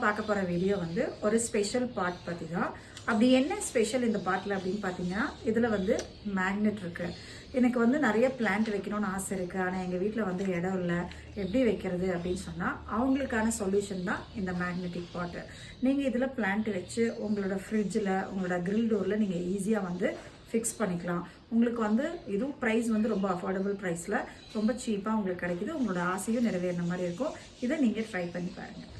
பார்க்க போகிற வீடியோ வந்து ஒரு ஸ்பெஷல் பார்ட் பற்றி தான். அப்படி என்ன ஸ்பெஷல் இந்த பார்ட்டில் அப்படின்னு பார்த்தீங்கன்னா, இதில் வந்து மேக்னெட் இருக்குது. எனக்கு வந்து நிறைய பிளான்ட் வைக்கணும்னு ஆசை இருக்குது, ஆனால் எங்கள் வீட்டில் வந்து இடம் இல்லை, எப்படி வைக்கிறது அப்படின்னு சொன்னால் அவங்களுக்கான சொல்யூஷன் தான் இந்த மேக்னெட்டிக் பாட்டு. நீங்கள் இதில் பிளான்ட் வச்சு உங்களோட ஃப்ரிட்ஜில், உங்களோட கிரில் டோரில் நீங்கள் ஈஸியாக வந்து ஃபிக்ஸ் பண்ணிக்கலாம். உங்களுக்கு வந்து இதுவும் ப்ரைஸ் வந்து ரொம்ப அஃபோர்டபுள் ப்ரைஸில் ரொம்ப சீப்பாக உங்களுக்கு கிடைக்குது. உங்களோட ஆசையும் நிறைவேறின மாதிரி இருக்கும். இதை நீங்கள் ட்ரை பண்ணி பாருங்கள்.